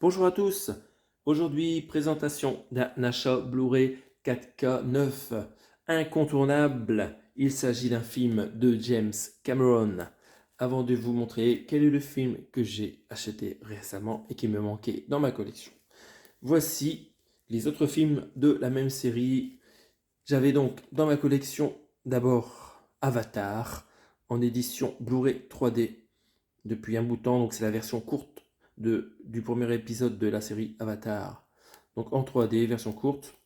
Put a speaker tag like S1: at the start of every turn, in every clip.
S1: Bonjour à tous. Aujourd'hui, présentation d'un achat Blu-ray 4K 9 incontournable. Il s'agit d'un film de James Cameron. Avant de vous montrer quel est le film que j'ai acheté récemment et qui me manquait dans ma collection, voici les autres films de la même série. J'avais donc dans ma collection d'abord Avatar en édition Blu-ray 3D depuis un bout de temps, donc c'est la version courte du premier épisode de la série Avatar. Donc en 3D, version courte.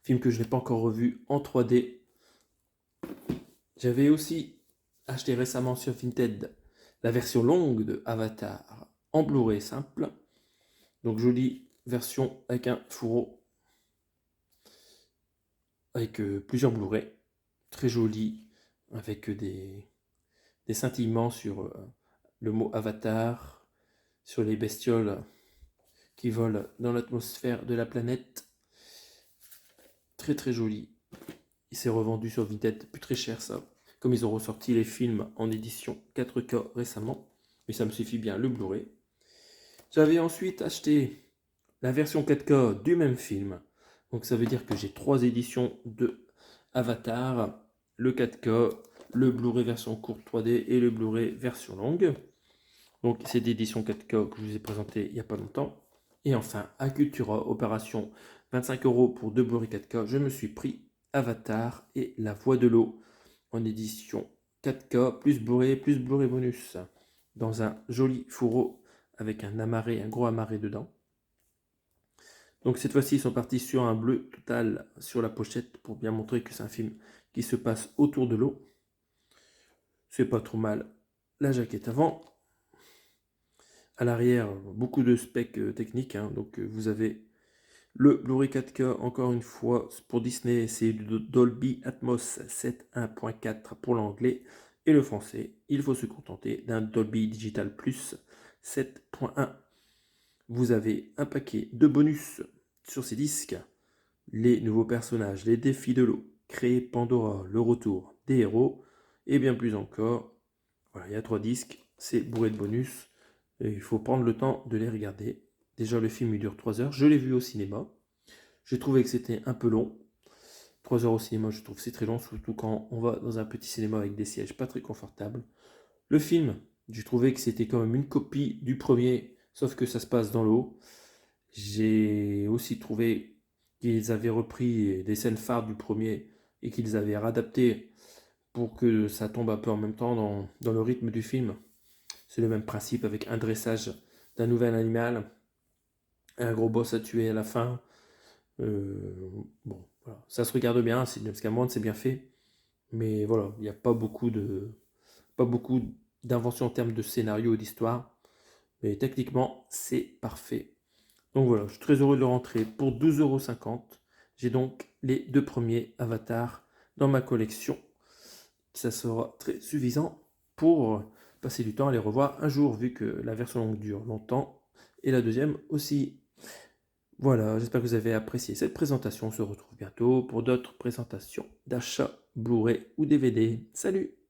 S1: Film que je n'ai pas encore revu en 3D. J'avais aussi acheté récemment sur Vinted la version longue de Avatar en Blu-ray simple. Donc jolie version avec un fourreau, avec plusieurs Blu-ray. Très jolie, avec des scintillements sur le mot Avatar, sur les bestioles qui volent dans l'atmosphère de la planète. Très très joli. Il s'est revendu sur Vinted, plus très cher ça. Comme ils ont ressorti les films en édition 4K récemment, mais ça me suffit bien le Blu-ray. J'avais ensuite acheté la version 4K du même film. Donc ça veut dire que j'ai 3 éditions de Avatar, le 4K, le Blu-ray version courte 3D et le Blu-ray version longue. Donc c'est d'édition 4K que je vous ai présenté il n'y a pas longtemps. Et enfin, à Cultura, opération 25 € pour 2 Blu-ray 4K, je me suis pris Avatar et La Voix de l'eau en édition 4K, plus Blu-ray bonus, dans un joli fourreau avec un amarré, un gros amarré dedans. Donc cette fois-ci, ils sont partis sur un bleu total sur la pochette pour bien montrer que c'est un film qui se passe autour de l'eau. C'est pas trop mal. La jaquette avant. À l'arrière, beaucoup de specs techniques. Donc vous avez le Blu-ray 4K, encore une fois, pour Disney, c'est du Dolby Atmos 7.1.4 pour l'anglais et le français. Il faut se contenter d'un Dolby Digital Plus 7.1. Vous avez un paquet de bonus sur ces disques. Les nouveaux personnages, les défis de l'eau, créer Pandora, le retour des héros, et bien plus encore. Voilà, il y a 3 disques, c'est bourré de bonus. Et il faut prendre le temps de les regarder. Déjà, le film il dure 3 heures. Je l'ai vu au cinéma. J'ai trouvé que c'était un peu long. 3 heures au cinéma, je trouve que c'est très long, surtout quand on va dans un petit cinéma avec des sièges pas très confortables. Le film, j'ai trouvé que c'était quand même une copie du premier, sauf que ça se passe dans l'eau. J'ai aussi trouvé qu'ils avaient repris des scènes phares du premier et qu'ils avaient réadapté pour que ça tombe un peu en même temps dans le rythme du film. C'est le même principe avec un dressage d'un nouvel animal, un gros boss à tuer à la fin. Bon, voilà. Ça se regarde bien, James Cameron, c'est bien fait. Mais voilà, il n'y a pas beaucoup d'invention en termes de scénario ou d'histoire. Mais techniquement, c'est parfait. Donc voilà, je suis très heureux de le rentrer pour 12,50 €. J'ai donc les 2 premiers avatars dans ma collection. Ça sera très suffisant pour passer du temps à les revoir un jour, vu que la version longue dure longtemps, et la deuxième aussi. Voilà, j'espère que vous avez apprécié cette présentation. On se retrouve bientôt pour d'autres présentations d'achat Blu-ray ou DVD. Salut!